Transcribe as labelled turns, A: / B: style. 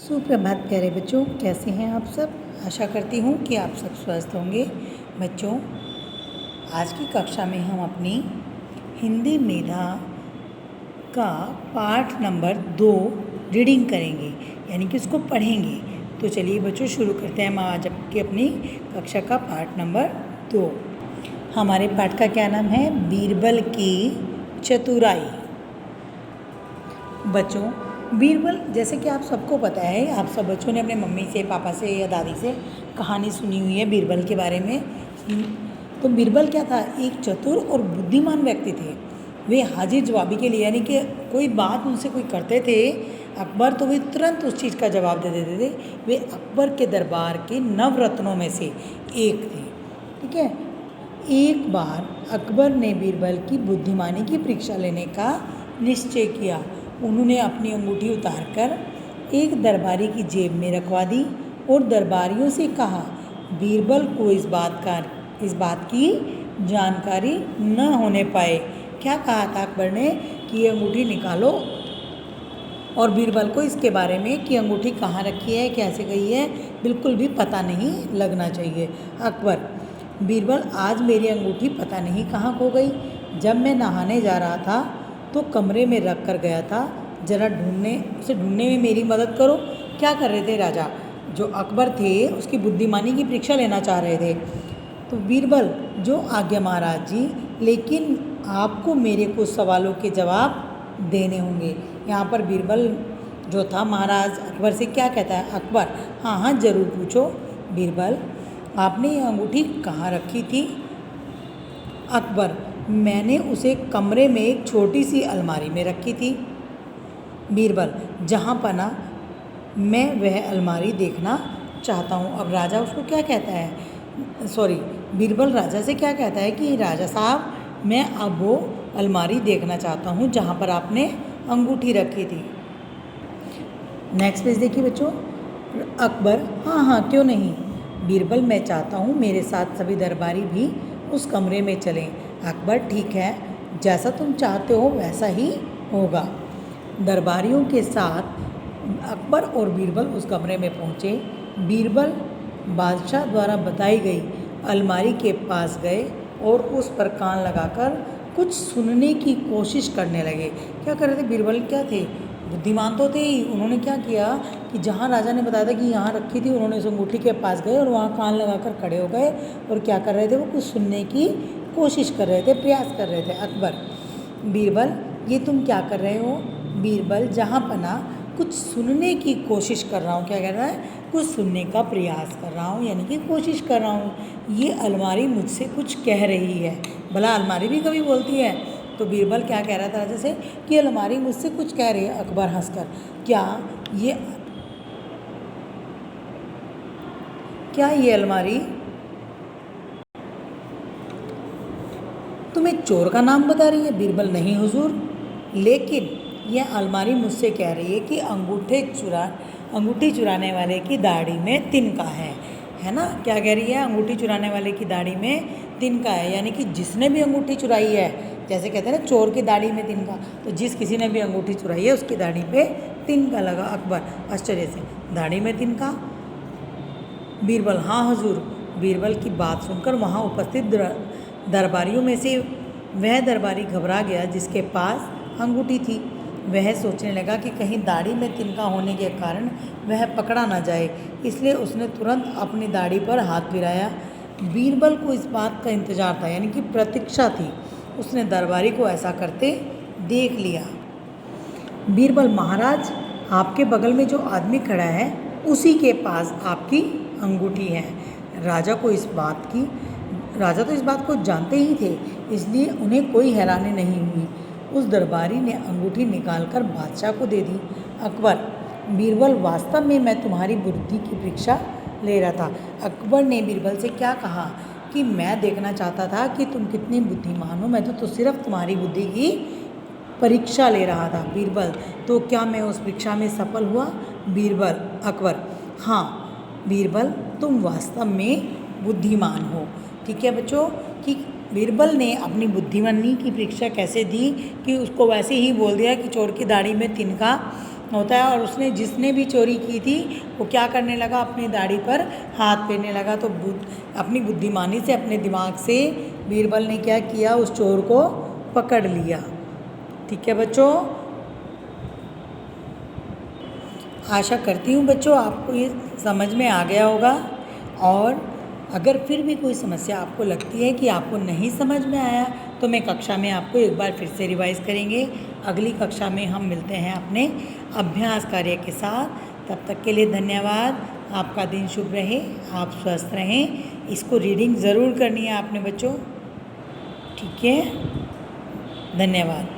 A: सुप्रभात प्यारे बच्चों, कैसे हैं आप सब। आशा करती हूँ कि आप सब स्वस्थ होंगे। बच्चों, आज की कक्षा में हम अपनी हिंदी मेधा का पाठ नंबर 2 रीडिंग करेंगे, यानी कि उसको पढ़ेंगे। तो चलिए बच्चों, शुरू करते हैं हम आज की अपनी कक्षा का पाठ नंबर 2। हमारे पाठ का क्या नाम है? बीरबल की चतुराई। बच्चों, बीरबल, जैसे कि आप सबको पता है, आप सब बच्चों ने अपने मम्मी से, पापा से या दादी से कहानी सुनी हुई है बीरबल के बारे में। तो बीरबल क्या था? एक चतुर और बुद्धिमान व्यक्ति थे। वे हाजिर जवाबी के लिए, यानी कि कोई बात उनसे कोई करते थे अकबर, तो वे तुरंत उस चीज़ का जवाब दे देते थे। वे अकबर के दरबार के नवरत्नों में से एक थे। ठीक है। एक बार अकबर ने बीरबल की बुद्धिमानी की परीक्षा लेने का निश्चय किया। उन्होंने अपनी अंगूठी उतारकर एक दरबारी की जेब में रखवा दी और दरबारियों से कहा, बीरबल को इस बात की जानकारी न होने पाए। क्या कहा था अकबर ने? कि ये अंगूठी निकालो और बीरबल को इसके बारे में कि अंगूठी कहाँ रखी है, कैसे गई है, बिल्कुल भी पता नहीं लगना चाहिए। अकबर: बीरबल, आज मेरी अंगूठी पता नहीं कहाँ खो गई। जब मैं नहाने जा रहा था तो कमरे में रख कर गया था। ज़रा ढूंढने में मेरी मदद करो। क्या कर रहे थे राजा? जो अकबर थे उसकी बुद्धिमानी की परीक्षा लेना चाह रहे थे। तो बीरबल: जो आज्ञा महाराज जी, लेकिन आपको मेरे कुछ सवालों के जवाब देने होंगे। यहाँ पर बीरबल जो था महाराज अकबर से क्या कहता है? अकबर: हाँ हाँ ज़रूर पूछो। बीरबल: आपने ये अंगूठी कहाँ रखी थी? अकबर: मैंने उसे कमरे में एक छोटी सी अलमारी में रखी थी। बीरबल: जहाँ पना मैं वह अलमारी देखना चाहता हूँ। अब राजा उसको क्या कहता है? बीरबल राजा से क्या कहता है कि राजा साहब, मैं अब वो अलमारी देखना चाहता हूँ जहाँ पर आपने अंगूठी रखी थी। नेक्स्ट पेज देखिए बच्चों। अकबर: हाँ हाँ क्यों नहीं। बीरबल: मैं चाहता हूँ मेरे साथ सभी दरबारी भी उस कमरे में चलें। अकबर: ठीक है, जैसा तुम चाहते हो वैसा ही होगा। दरबारियों के साथ अकबर और बीरबल उस कमरे में पहुँचे। बीरबल बादशाह द्वारा बताई गई अलमारी के पास गए और उस पर कान लगाकर कुछ सुनने की कोशिश करने लगे। क्या कर रहे थे? बीरबल क्या थे? बुद्धिमान तो थे ही। उन्होंने क्या किया कि जहाँ राजा ने बताया था कि यहाँ रखी थी, उन्होंने उस अंगूठी के पास गए और वहाँ कान लगाकर खड़े हो गए और क्या कर रहे थे? वो कुछ सुनने की कोशिश कर रहे थे, प्रयास कर रहे थे। अकबर: बीरबल, ये तुम क्या कर रहे हो? बीरबल: जहाँ पना कुछ सुनने की कोशिश कर रहा हूँ। क्या कह रहा है? कुछ सुनने का प्रयास कर रहा हूँ, यानी कि कोशिश कर रहा हूँ। ये अलमारी मुझसे कुछ कह रही है। भला अलमारी भी कभी बोलती है? तो बीरबल क्या कह रहा था राजा से कि अलमारी मुझसे कुछ कह रही है। अकबर हंसकर: क्या ये अलमारी तुम्हें चोर का नाम बता रही है? बीरबल: नहीं हुजूर, लेकिन यह अलमारी मुझसे कह रही है कि अंगूठी चुराने वाले की दाढ़ी में तिनका है ना? क्या कह रही है? अंगूठी चुराने वाले की दाढ़ी में तिनका है, यानी कि जिसने भी अंगूठी चुराई है, जैसे कहते हैं ना चोर की दाढ़ी में तिनका, तो जिस किसी ने भी अंगूठी चुराई है उसकी दाढ़ी पे तिनका लगा। अकबर आश्चर्य से: दाढ़ी में तिनका? बीरबल: हाँ हुजूर। बीरबल की बात सुनकर वहाँ उपस्थित दरबारियों में से वह दरबारी घबरा गया जिसके पास अंगूठी थी। वह सोचने लगा कि कहीं दाढ़ी में तिनका होने के कारण वह पकड़ा ना जाए, इसलिए उसने तुरंत अपनी दाढ़ी पर हाथ फिराया। बीरबल को इस बात का इंतजार था, यानी कि प्रतीक्षा थी। उसने दरबारी को ऐसा करते देख लिया। बीरबल: महाराज, आपके बगल में जो आदमी खड़ा है उसी के पास आपकी अंगूठी है। राजा तो इस बात को जानते ही थे, इसलिए उन्हें कोई हैरानी नहीं हुई। उस दरबारी ने अंगूठी निकालकर बादशाह को दे दी। अकबर: बीरबल, वास्तव में मैं तुम्हारी बुद्धि की परीक्षा ले रहा था। अकबर ने बीरबल से क्या कहा कि मैं देखना चाहता था कि तुम कितनी बुद्धिमान हो, मैं तो सिर्फ तुम्हारी बुद्धि की परीक्षा ले रहा था। बीरबल: तो क्या मैं उस परीक्षा में सफल हुआ? बीरबल: अकबर: हाँ बीरबल, तुम वास्तव में बुद्धिमान हो। ठीक है बच्चों, कि बीरबल ने अपनी बुद्धिमानी की परीक्षा कैसे दी कि उसको वैसे ही बोल दिया कि चोर की दाढ़ी में तिनका होता है। और उसने जिसने भी चोरी की थी वो क्या करने लगा, अपनी दाढ़ी पर हाथ फेरने लगा। तो अपनी बुद्धिमानी से, अपने दिमाग से बीरबल ने क्या किया, उस चोर को पकड़ लिया। ठीक है बच्चों, आशा करती हूँ बच्चों आपको ये समझ में आ गया होगा। और अगर फिर भी कोई समस्या आपको लगती है कि आपको नहीं समझ में आया, तो मैं कक्षा में आपको एक बार फिर से रिवाइज़ करेंगे। अगली कक्षा में हम मिलते हैं अपने अभ्यास कार्य के साथ। तब तक के लिए धन्यवाद। आपका दिन शुभ रहे, आप स्वस्थ रहें। इसको रीडिंग ज़रूर करनी है आपने बच्चों। ठीक है, धन्यवाद।